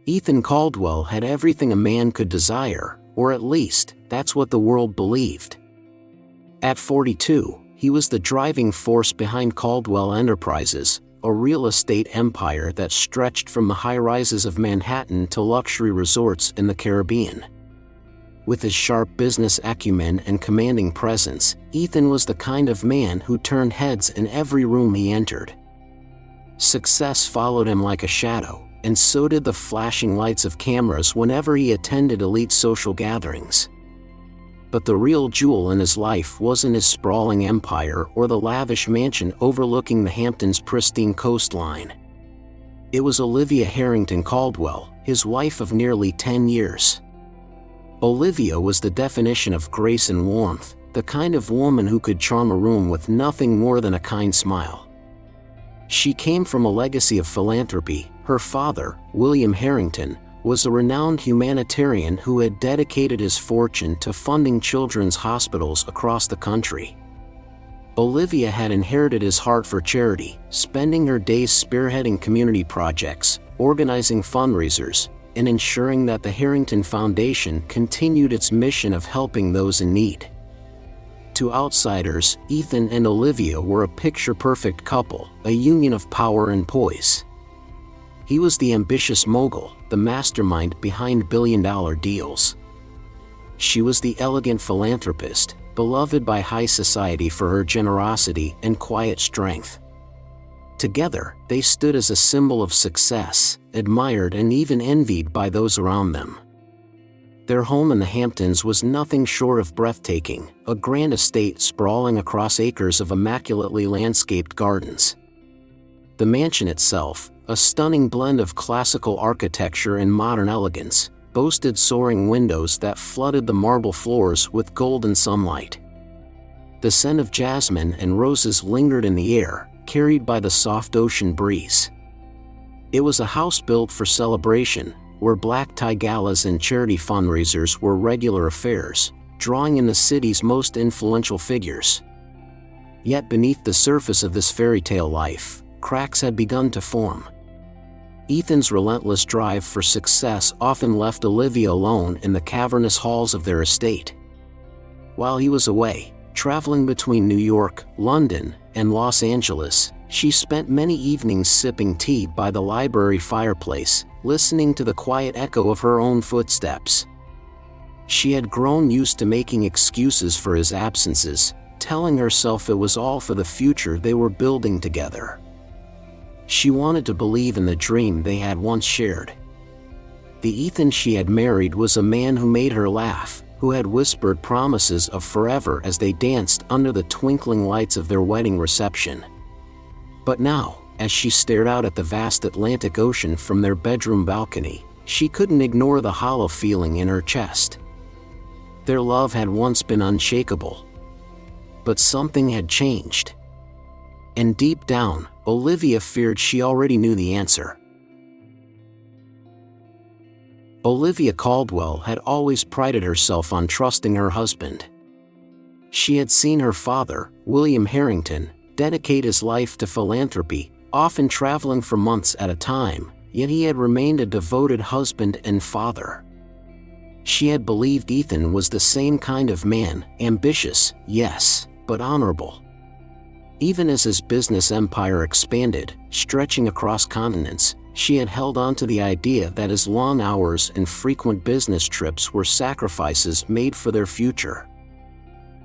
Ethan Caldwell had everything a man could desire, or at least, that's what the world believed. At 42, he was the driving force behind Caldwell Enterprises, a real estate empire that stretched from the high-rises of Manhattan to luxury resorts in the Caribbean. With his sharp business acumen and commanding presence, Ethan was the kind of man who turned heads in every room he entered. Success followed him like a shadow, and so did the flashing lights of cameras whenever he attended elite social gatherings. But the real jewel in his life wasn't his sprawling empire or the lavish mansion overlooking the Hamptons' pristine coastline. It was Olivia Harrington Caldwell, his wife of nearly 10 years. Olivia was the definition of grace and warmth, the kind of woman who could charm a room with nothing more than a kind smile. She came from a legacy of philanthropy. Her father, William Harrington, was a renowned humanitarian who had dedicated his fortune to funding children's hospitals across the country. Olivia had inherited his heart for charity, spending her days spearheading community projects, organizing fundraisers, and ensuring that the Harrington Foundation continued its mission of helping those in need. To outsiders, Ethan and Olivia were a picture-perfect couple, a union of power and poise. He was the ambitious mogul, the mastermind behind billion-dollar deals. She was the elegant philanthropist, beloved by high society for her generosity and quiet strength. Together, they stood as a symbol of success, admired and even envied by those around them. Their home in the Hamptons was nothing short of breathtaking, a grand estate sprawling across acres of immaculately landscaped gardens. The mansion itself, a stunning blend of classical architecture and modern elegance, boasted soaring windows that flooded the marble floors with golden sunlight. The scent of jasmine and roses lingered in the air, carried by the soft ocean breeze. It was a house built for celebration, where black-tie galas and charity fundraisers were regular affairs, drawing in the city's most influential figures. Yet beneath the surface of this fairy tale life, cracks had begun to form. Ethan's relentless drive for success often left Olivia alone in the cavernous halls of their estate. While he was away, traveling between New York, London, and Los Angeles, she spent many evenings sipping tea by the library fireplace, listening to the quiet echo of her own footsteps. She had grown used to making excuses for his absences, telling herself it was all for the future they were building together. She wanted to believe in the dream they had once shared. The Ethan she had married was a man who made her laugh, who had whispered promises of forever as they danced under the twinkling lights of their wedding reception. But now, as she stared out at the vast Atlantic Ocean from their bedroom balcony, she couldn't ignore the hollow feeling in her chest. Their love had once been unshakable. But something had changed. And deep down, Olivia feared she already knew the answer. Olivia Caldwell had always prided herself on trusting her husband. She had seen her father, William Harrington, dedicate his life to philanthropy, often traveling for months at a time, yet he had remained a devoted husband and father. She had believed Ethan was the same kind of man, ambitious, yes, but honorable. Even as his business empire expanded, stretching across continents, she had held on to the idea that his long hours and frequent business trips were sacrifices made for their future.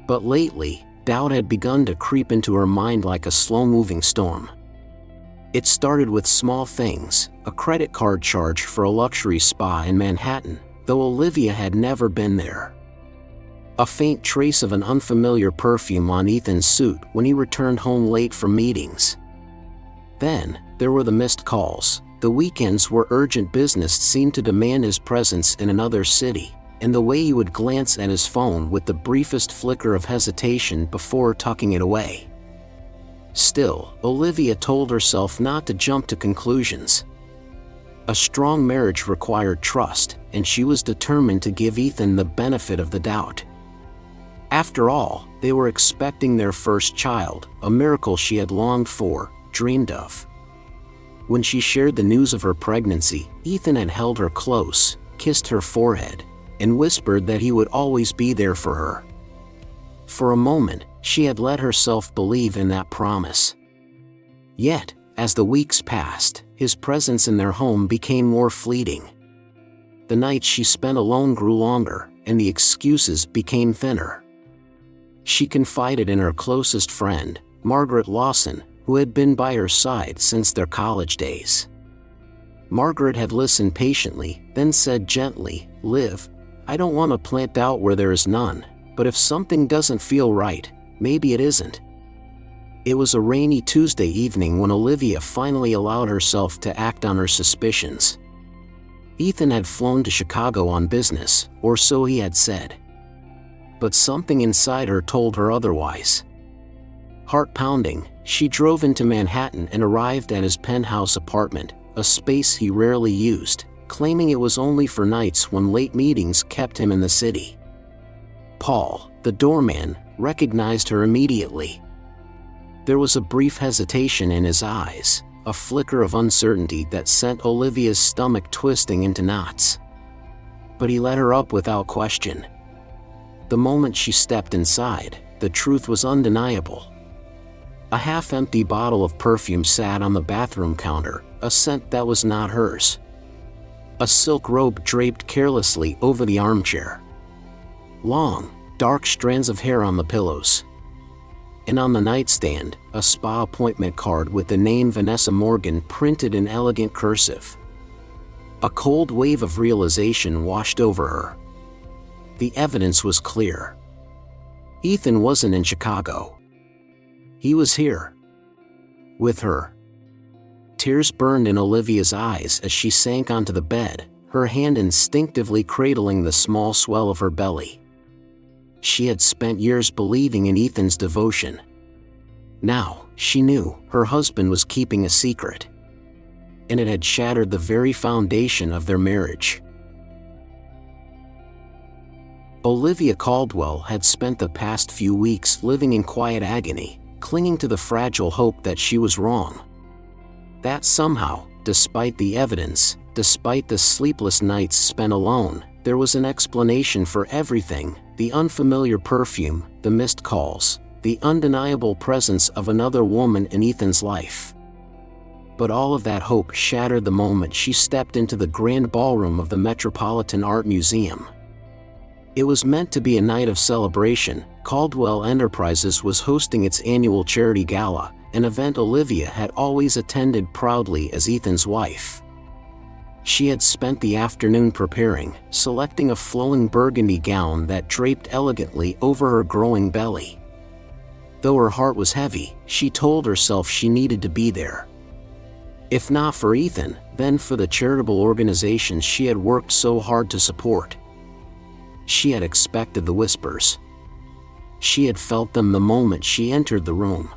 But lately, doubt had begun to creep into her mind like a slow-moving storm. It started with small things, a credit card charge for a luxury spa in Manhattan, though Olivia had never been there. A faint trace of an unfamiliar perfume on Ethan's suit when he returned home late from meetings. Then, there were the missed calls, the weekends where urgent business seemed to demand his presence in another city, and the way he would glance at his phone with the briefest flicker of hesitation before tucking it away. Still, Olivia told herself not to jump to conclusions. A strong marriage required trust, and she was determined to give Ethan the benefit of the doubt. After all, they were expecting their first child, a miracle she had longed for, dreamed of. When she shared the news of her pregnancy, Ethan had held her close, kissed her forehead, and whispered that he would always be there for her. For a moment, she had let herself believe in that promise. Yet, as the weeks passed, his presence in their home became more fleeting. The nights she spent alone grew longer, and the excuses became thinner. She confided in her closest friend, Margaret Lawson, who had been by her side since their college days. Margaret had listened patiently, then said gently, "Liv, I don't want to plant doubt where there is none, but if something doesn't feel right, maybe it isn't." It was a rainy Tuesday evening when Olivia finally allowed herself to act on her suspicions. Ethan had flown to Chicago on business, or so he had said. But something inside her told her otherwise. Heart pounding, she drove into Manhattan and arrived at his penthouse apartment, a space he rarely used, claiming it was only for nights when late meetings kept him in the city. Paul, the doorman, recognized her immediately. There was a brief hesitation in his eyes, a flicker of uncertainty that sent Olivia's stomach twisting into knots. But he let her up without question. The moment she stepped inside, the truth was undeniable. A half-empty bottle of perfume sat on the bathroom counter, a scent that was not hers. A silk robe draped carelessly over the armchair. Long, dark strands of hair on the pillows. And on the nightstand, a spa appointment card with the name Vanessa Morgan printed in elegant cursive. A cold wave of realization washed over her. The evidence was clear. Ethan wasn't in Chicago. He was here. With her. Tears burned in Olivia's eyes as she sank onto the bed, her hand instinctively cradling the small swell of her belly. She had spent years believing in Ethan's devotion. Now, she knew, her husband was keeping a secret. And it had shattered the very foundation of their marriage. Olivia Caldwell had spent the past few weeks living in quiet agony, clinging to the fragile hope that she was wrong. That somehow, despite the evidence, despite the sleepless nights spent alone, there was an explanation for everything: the unfamiliar perfume, the missed calls, the undeniable presence of another woman in Ethan's life. But all of that hope shattered the moment she stepped into the grand ballroom of the Metropolitan Art Museum. It was meant to be a night of celebration. Caldwell Enterprises was hosting its annual charity gala, an event Olivia had always attended proudly as Ethan's wife. She had spent the afternoon preparing, selecting a flowing burgundy gown that draped elegantly over her growing belly. Though her heart was heavy, she told herself she needed to be there. If not for Ethan, then for the charitable organizations she had worked so hard to support. She had expected the whispers. She had felt them the moment she entered the room.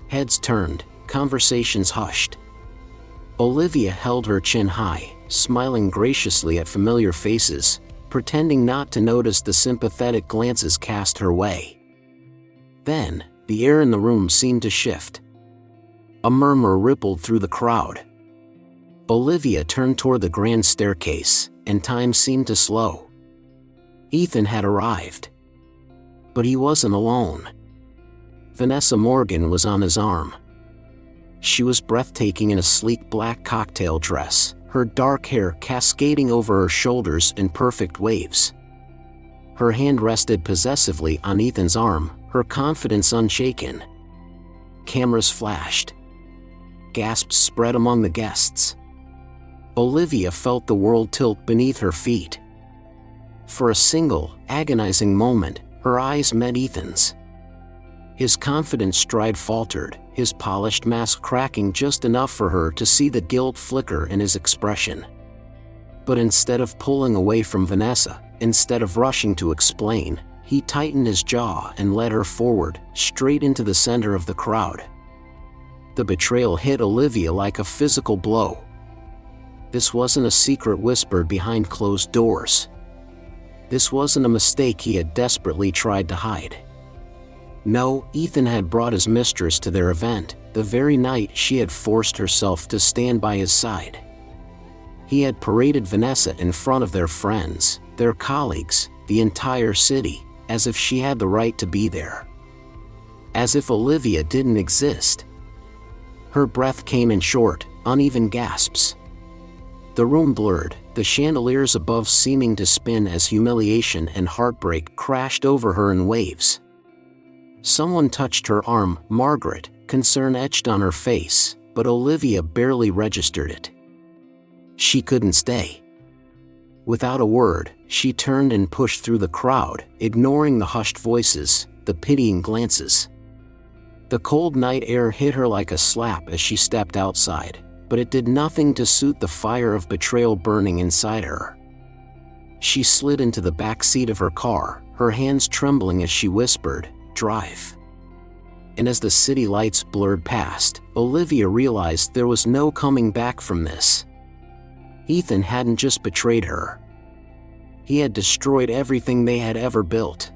Heads turned, conversations hushed. Olivia held her chin high, smiling graciously at familiar faces, pretending not to notice the sympathetic glances cast her way. Then, the air in the room seemed to shift. A murmur rippled through the crowd. Olivia turned toward the grand staircase, and time seemed to slow. Ethan had arrived. But he wasn't alone. Vanessa Morgan was on his arm. She was breathtaking in a sleek black cocktail dress, her dark hair cascading over her shoulders in perfect waves. Her hand rested possessively on Ethan's arm, her confidence unshaken. Cameras flashed. Gasps spread among the guests. Olivia felt the world tilt beneath her feet. For a single, agonizing moment, her eyes met Ethan's. His confident stride faltered, his polished mask cracking just enough for her to see the guilt flicker in his expression. But instead of pulling away from Vanessa, instead of rushing to explain, he tightened his jaw and led her forward, straight into the center of the crowd. The betrayal hit Olivia like a physical blow. This wasn't a secret whispered behind closed doors. This wasn't a mistake he had desperately tried to hide. No, Ethan had brought his mistress to their event, the very night she had forced herself to stand by his side. He had paraded Vanessa in front of their friends, their colleagues, the entire city, as if she had the right to be there. As if Olivia didn't exist. Her breath came in short, uneven gasps. The room blurred, the chandeliers above seeming to spin as humiliation and heartbreak crashed over her in waves. Someone touched her arm, Margaret, concern etched on her face, but Olivia barely registered it. She couldn't stay. Without a word, she turned and pushed through the crowd, ignoring the hushed voices, the pitying glances. The cold night air hit her like a slap as she stepped outside, but it did nothing to soothe the fire of betrayal burning inside her. She slid into the back seat of her car, her hands trembling as she whispered, "Drive." And as the city lights blurred past, Olivia realized there was no coming back from this. Ethan hadn't just betrayed her. He had destroyed everything they had ever built.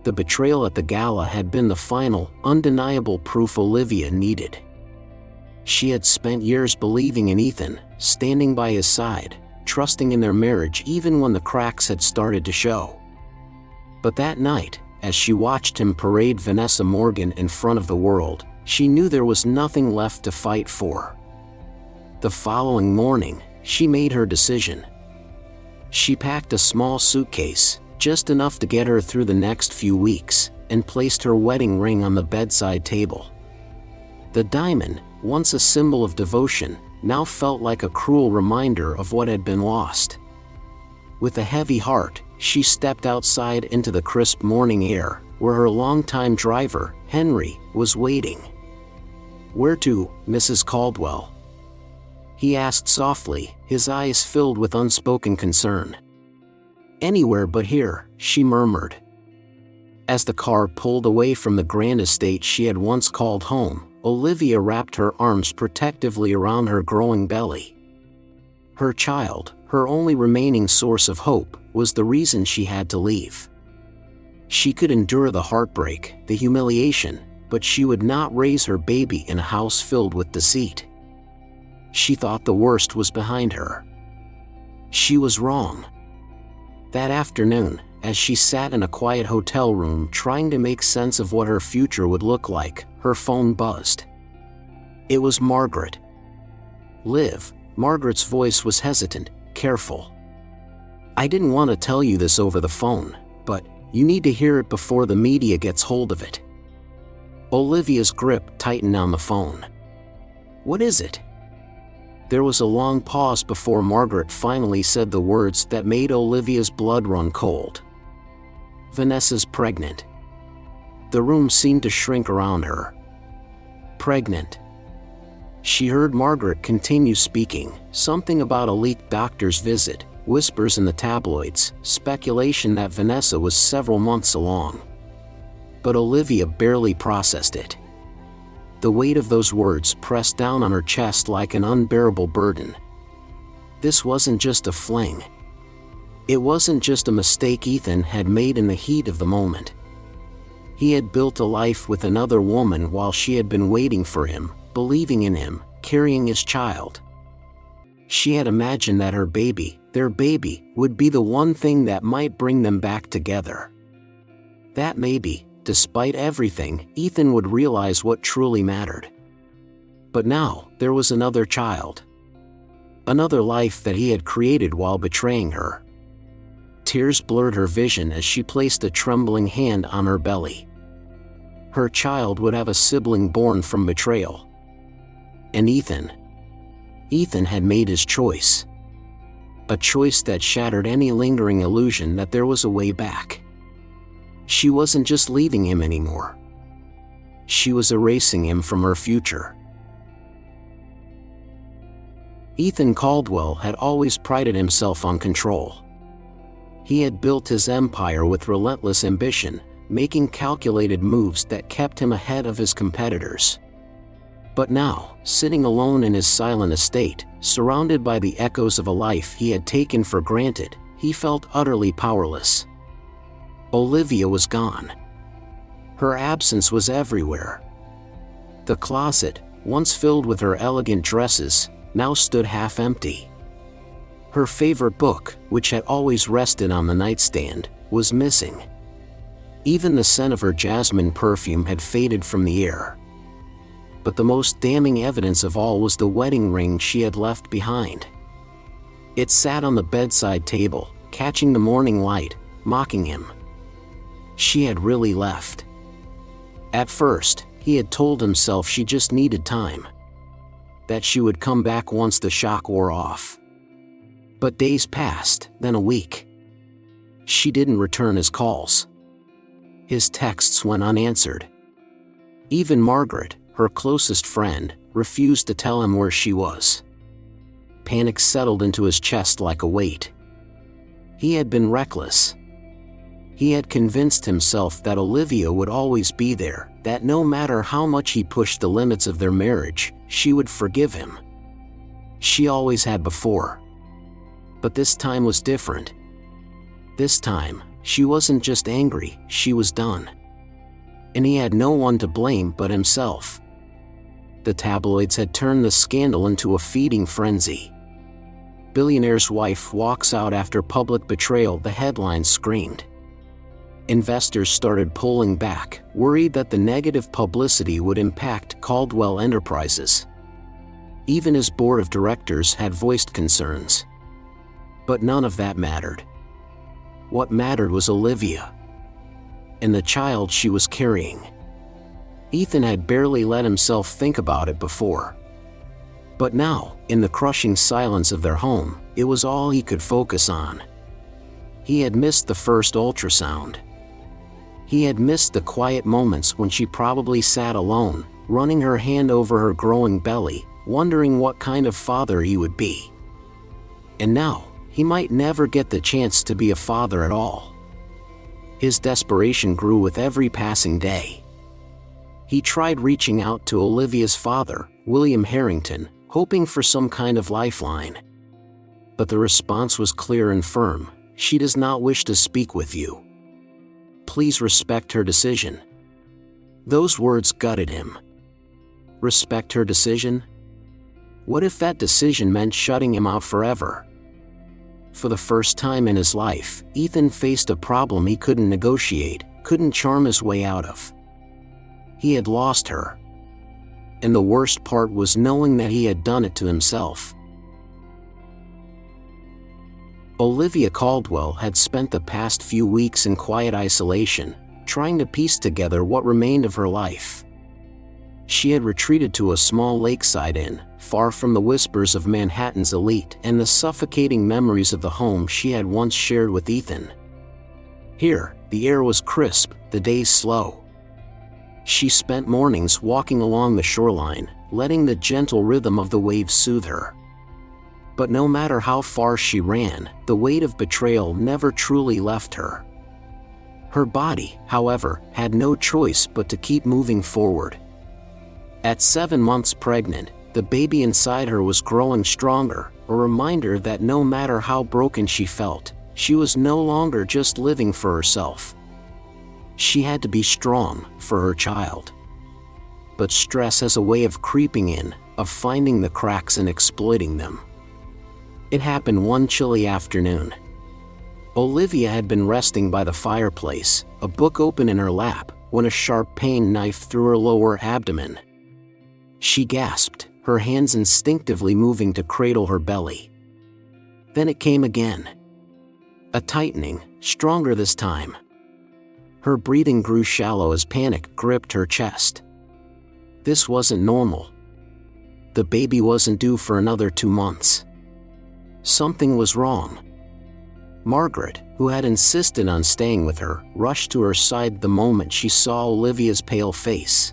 The betrayal at the gala had been the final, undeniable proof Olivia needed. She had spent years believing in Ethan, standing by his side, trusting in their marriage even when the cracks had started to show. But that night, as she watched him parade Vanessa Morgan in front of the world, she knew there was nothing left to fight for. The following morning, she made her decision. She packed a small suitcase, just enough to get her through the next few weeks, and placed her wedding ring on the bedside table. The diamond, once a symbol of devotion, now felt like a cruel reminder of what had been lost. With a heavy heart, she stepped outside into the crisp morning air, where her longtime driver, Henry, was waiting. "Where to, Mrs. Caldwell?" he asked softly, his eyes filled with unspoken concern. "Anywhere but here," she murmured. As the car pulled away from the grand estate she had once called home, Olivia wrapped her arms protectively around her growing belly. Her child, her only remaining source of hope, was the reason she had to leave. She could endure the heartbreak, the humiliation, but she would not raise her baby in a house filled with deceit. She thought the worst was behind her. She was wrong. That afternoon, as she sat in a quiet hotel room trying to make sense of what her future would look like, her phone buzzed. It was Margaret. "Liv," Margaret's voice was hesitant, careful. "I didn't want to tell you this over the phone, but you need to hear it before the media gets hold of it." Olivia's grip tightened on the phone. "What is it?" There was a long pause before Margaret finally said the words that made Olivia's blood run cold. "Vanessa's pregnant." The room seemed to shrink around her. Pregnant. She heard Margaret continue speaking, something about a leaked doctor's visit, whispers in the tabloids, speculation that Vanessa was several months along. But Olivia barely processed it. The weight of those words pressed down on her chest like an unbearable burden. This wasn't just a fling. It wasn't just a mistake Ethan had made in the heat of the moment. He had built a life with another woman while she had been waiting for him, believing in him, carrying his child. She had imagined that her baby, their baby, would be the one thing that might bring them back together. That maybe, despite everything, Ethan would realize what truly mattered. But now, there was another child. Another life that he had created while betraying her. Tears blurred her vision as she placed a trembling hand on her belly. Her child would have a sibling born from betrayal. And Ethan had made his choice. A choice that shattered any lingering illusion that there was a way back. She wasn't just leaving him anymore. She was erasing him from her future. Ethan Caldwell had always prided himself on control. He had built his empire with relentless ambition, making calculated moves that kept him ahead of his competitors. But now, sitting alone in his silent estate, surrounded by the echoes of a life he had taken for granted, he felt utterly powerless. Olivia was gone. Her absence was everywhere. The closet, once filled with her elegant dresses, now stood half empty. Her favorite book, which had always rested on the nightstand, was missing. Even the scent of her jasmine perfume had faded from the air. But the most damning evidence of all was the wedding ring she had left behind. It sat on the bedside table, catching the morning light, mocking him. She had really left. At first, he had told himself she just needed time. That she would come back once the shock wore off. But days passed, then a week. She didn't return his calls. His texts went unanswered. Even Margaret, her closest friend, refused to tell him where she was. Panic settled into his chest like a weight. He had been reckless. He had convinced himself that Olivia would always be there, that no matter how much he pushed the limits of their marriage, she would forgive him. She always had before. But this time was different. This time, she wasn't just angry, she was done. And he had no one to blame but himself. The tabloids had turned the scandal into a feeding frenzy. Billionaire's wife walks out after public betrayal, the headlines screamed. Investors started pulling back, worried that the negative publicity would impact Caldwell Enterprises. Even his board of directors had voiced concerns. But none of that mattered. What mattered was Olivia. And the child she was carrying. Ethan had barely let himself think about it before. But now, in the crushing silence of their home, it was all he could focus on. He had missed the first ultrasound. He had missed the quiet moments when she probably sat alone, running her hand over her growing belly, wondering what kind of father he would be. And now, he might never get the chance to be a father at all. His desperation grew with every passing day. He tried reaching out to Olivia's father, William Harrington, hoping for some kind of lifeline. But the response was clear and firm: "She does not wish to speak with you. Please respect her decision." Those words gutted him. Respect her decision? What if that decision meant shutting him out forever? For the first time in his life, Ethan faced a problem he couldn't negotiate, couldn't charm his way out of. He had lost her. And the worst part was knowing that he had done it to himself. Olivia Caldwell had spent the past few weeks in quiet isolation, trying to piece together what remained of her life. She had retreated to a small lakeside inn, far from the whispers of Manhattan's elite and the suffocating memories of the home she had once shared with Ethan. Here, the air was crisp, the days slow. She spent mornings walking along the shoreline, letting the gentle rhythm of the waves soothe her. But no matter how far she ran, the weight of betrayal never truly left her. Her body, however, had no choice but to keep moving forward. At 7 months pregnant, the baby inside her was growing stronger, a reminder that no matter how broken she felt, she was no longer just living for herself. She had to be strong for her child. But stress has a way of creeping in, of finding the cracks and exploiting them. It happened one chilly afternoon. Olivia had been resting by the fireplace, a book open in her lap, when a sharp pain knifed through her lower abdomen. She gasped, her hands instinctively moving to cradle her belly. Then it came again. A tightening, stronger this time. Her breathing grew shallow as panic gripped her chest. This wasn't normal. The baby wasn't due for another 2 months. Something was wrong. Margaret, who had insisted on staying with her, rushed to her side the moment she saw Olivia's pale face.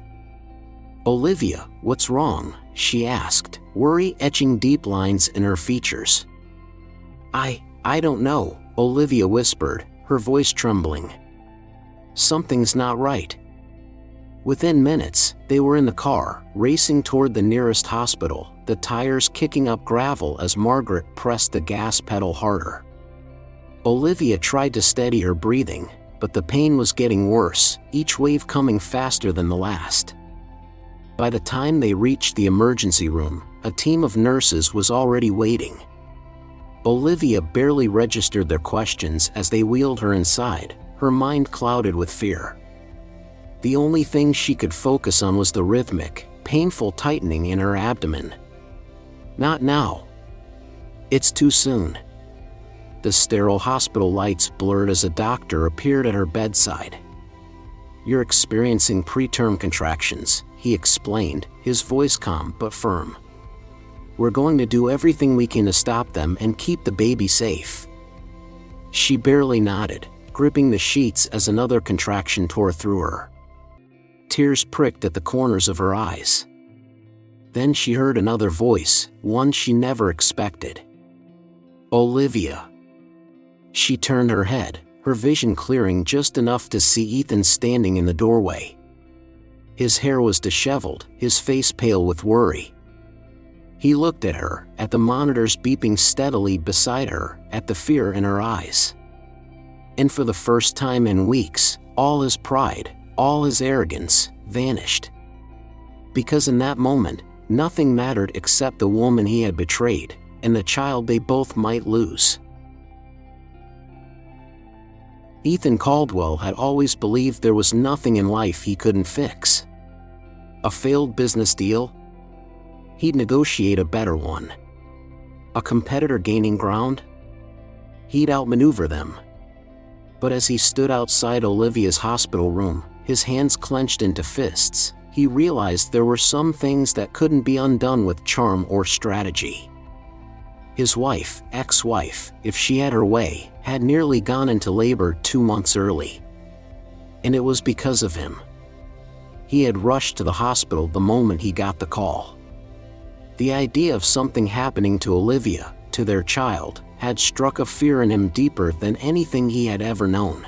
"Olivia, what's wrong?" she asked, worry etching deep lines in her features. I don't know," Olivia whispered, her voice trembling. "Something's not right." Within minutes, they were in the car, racing toward the nearest hospital, the tires kicking up gravel as Margaret pressed the gas pedal harder. Olivia tried to steady her breathing, but the pain was getting worse, each wave coming faster than the last. By the time they reached the emergency room, a team of nurses was already waiting. Olivia barely registered their questions as they wheeled her inside, her mind clouded with fear. The only thing she could focus on was the rhythmic, painful tightening in her abdomen. Not now. It's too soon. The sterile hospital lights blurred as a doctor appeared at her bedside. "You're experiencing preterm contractions," he explained, his voice calm but firm. "We're going to do everything we can to stop them and keep the baby safe." She barely nodded, gripping the sheets as another contraction tore through her. Tears pricked at the corners of her eyes. Then she heard another voice, one she never expected. "Olivia." She turned her head, her vision clearing just enough to see Ethan standing in the doorway. His hair was disheveled, his face pale with worry. He looked at her, at the monitors beeping steadily beside her, at the fear in her eyes. And for the first time in weeks, all his pride, all his arrogance, vanished. Because in that moment, nothing mattered except the woman he had betrayed, and the child they both might lose. Ethan Caldwell had always believed there was nothing in life he couldn't fix. A failed business deal? He'd negotiate a better one. A competitor gaining ground? He'd outmaneuver them. But as he stood outside Olivia's hospital room, his hands clenched into fists, he realized there were some things that couldn't be undone with charm or strategy. His wife, ex-wife, if she had her way, had nearly gone into labor 2 months early. And it was because of him. He had rushed to the hospital the moment he got the call. The idea of something happening to Olivia, to their child, had struck a fear in him deeper than anything he had ever known.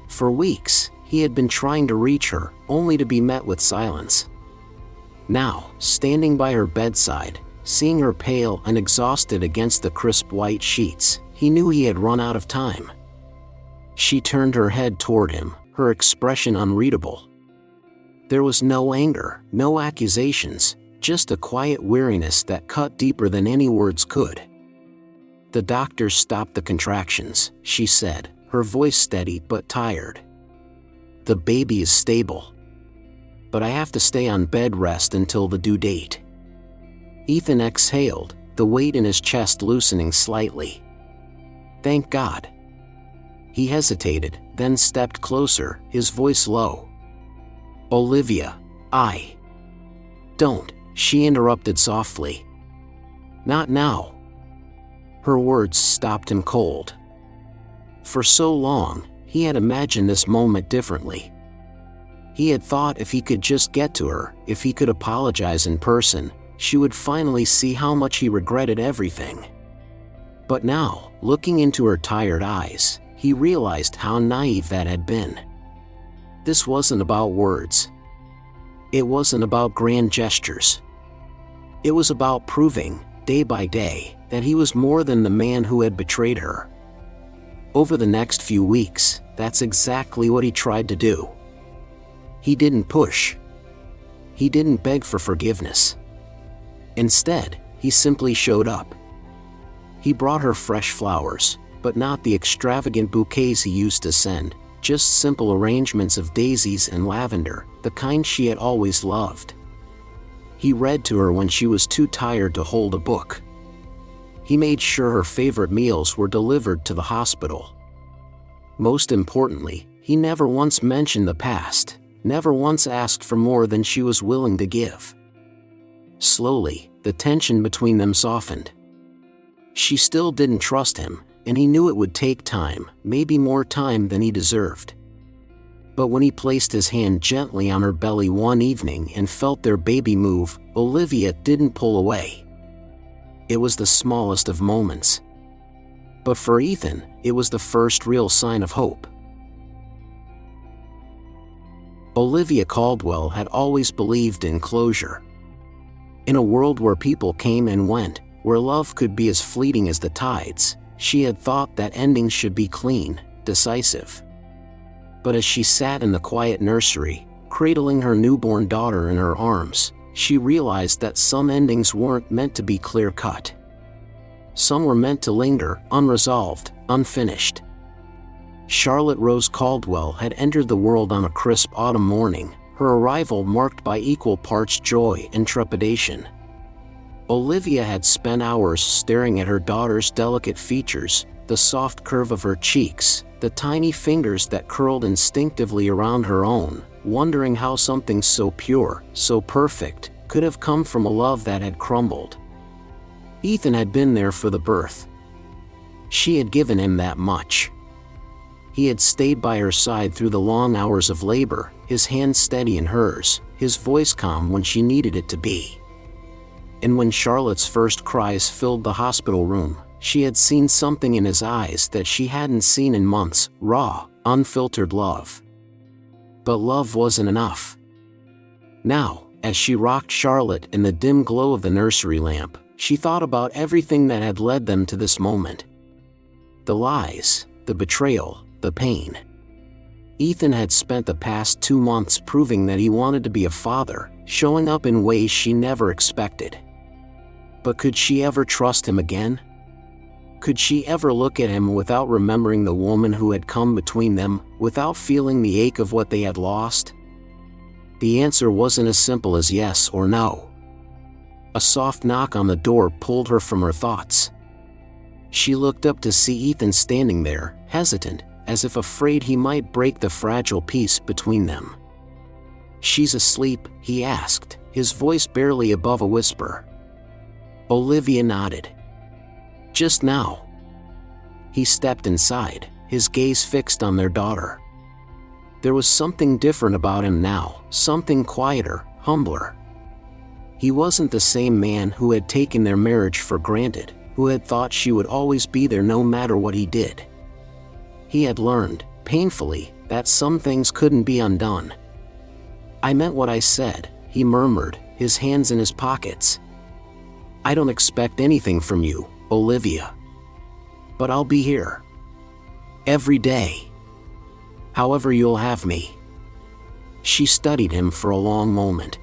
For weeks, he had been trying to reach her, only to be met with silence. Now, standing by her bedside, seeing her pale and exhausted against the crisp white sheets, he knew he had run out of time. She turned her head toward him, her expression unreadable. There was no anger, no accusations, just a quiet weariness that cut deeper than any words could. "The doctors stopped the contractions," she said, her voice steady but tired. "The baby is stable. But I have to stay on bed rest until the due date." Ethan exhaled, the weight in his chest loosening slightly. "Thank God." He hesitated, then stepped closer, his voice low. "Olivia, Don't," she interrupted softly. "Not now." Her words stopped him cold. For so long, he had imagined this moment differently. He had thought if he could just get to her, if he could apologize in person, she would finally see how much he regretted everything. But now, looking into her tired eyes, he realized how naive that had been. This wasn't about words. It wasn't about grand gestures. It was about proving, day by day, that he was more than the man who had betrayed her. Over the next few weeks, that's exactly what he tried to do. He didn't push. He didn't beg for forgiveness. Instead, he simply showed up. He brought her fresh flowers, but not the extravagant bouquets he used to send, just simple arrangements of daisies and lavender, the kind she had always loved. He read to her when she was too tired to hold a book. He made sure her favorite meals were delivered to the hospital. Most importantly, he never once mentioned the past, never once asked for more than she was willing to give. Slowly, the tension between them softened. She still didn't trust him, and he knew it would take time, maybe more time than he deserved. But when he placed his hand gently on her belly one evening and felt their baby move, Olivia didn't pull away. It was the smallest of moments. But for Ethan, it was the first real sign of hope. Olivia Caldwell had always believed in closure. In a world where people came and went, where love could be as fleeting as the tides, she had thought that endings should be clean, decisive. But as she sat in the quiet nursery, cradling her newborn daughter in her arms, she realized that some endings weren't meant to be clear-cut. Some were meant to linger, unresolved, unfinished. Charlotte Rose Caldwell had entered the world on a crisp autumn morning, her arrival marked by equal parts joy and trepidation. Olivia had spent hours staring at her daughter's delicate features, the soft curve of her cheeks, the tiny fingers that curled instinctively around her own, wondering how something so pure, so perfect, could have come from a love that had crumbled. Ethan had been there for the birth. She had given him that much. He had stayed by her side through the long hours of labor, his hand steady in hers, his voice calm when she needed it to be. And when Charlotte's first cries filled the hospital room, she had seen something in his eyes that she hadn't seen in months: raw, unfiltered love. But love wasn't enough. Now, as she rocked Charlotte in the dim glow of the nursery lamp, she thought about everything that had led them to this moment. The lies, the betrayal, the pain. Ethan had spent the past 2 months proving that he wanted to be a father, showing up in ways she never expected. But could she ever trust him again? Could she ever look at him without remembering the woman who had come between them, without feeling the ache of what they had lost? The answer wasn't as simple as yes or no. A soft knock on the door pulled her from her thoughts. She looked up to see Ethan standing there, hesitant, as if afraid he might break the fragile peace between them. "She's asleep?" he asked, his voice barely above a whisper. Olivia nodded. "Just now." He stepped inside, his gaze fixed on their daughter. There was something different about him now, something quieter, humbler. He wasn't the same man who had taken their marriage for granted, who had thought she would always be there no matter what he did. He had learned, painfully, that some things couldn't be undone. "I meant what I said," he murmured, his hands in his pockets. "I don't expect anything from you, Olivia. But I'll be here. Every day. However you'll have me." She studied him for a long moment.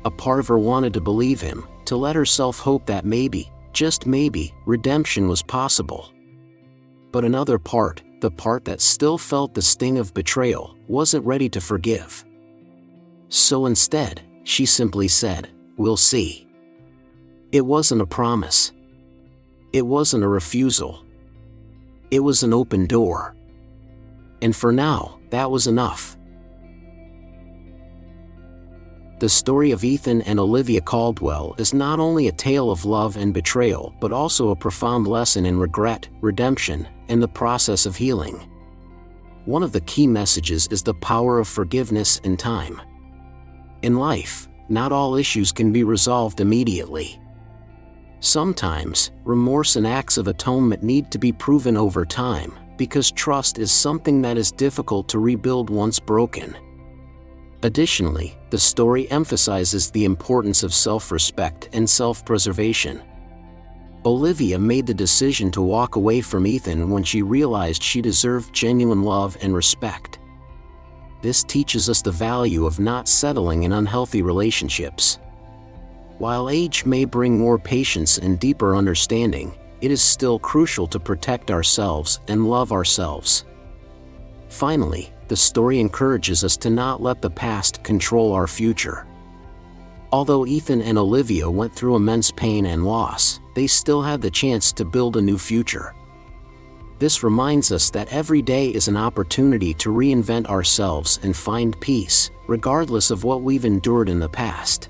A part of her wanted to believe him, to let herself hope that maybe, just maybe, redemption was possible. But another part, the part that still felt the sting of betrayal, wasn't ready to forgive. So instead, she simply said, "We'll see." It wasn't a promise. It wasn't a refusal. It was an open door. And for now, that was enough. The story of Ethan and Olivia Caldwell is not only a tale of love and betrayal, but also a profound lesson in regret, redemption, and the process of healing. One of the key messages is the power of forgiveness and time. In life, not all issues can be resolved immediately. Sometimes, remorse and acts of atonement need to be proven over time, because trust is something that is difficult to rebuild once broken. Additionally, the story emphasizes the importance of self-respect and self-preservation. Olivia made the decision to walk away from Ethan when she realized she deserved genuine love and respect. This teaches us the value of not settling in unhealthy relationships. While age may bring more patience and deeper understanding, it is still crucial to protect ourselves and love ourselves. Finally, the story encourages us to not let the past control our future. Although Ethan and Olivia went through immense pain and loss, they still had the chance to build a new future. This reminds us that every day is an opportunity to reinvent ourselves and find peace, regardless of what we've endured in the past.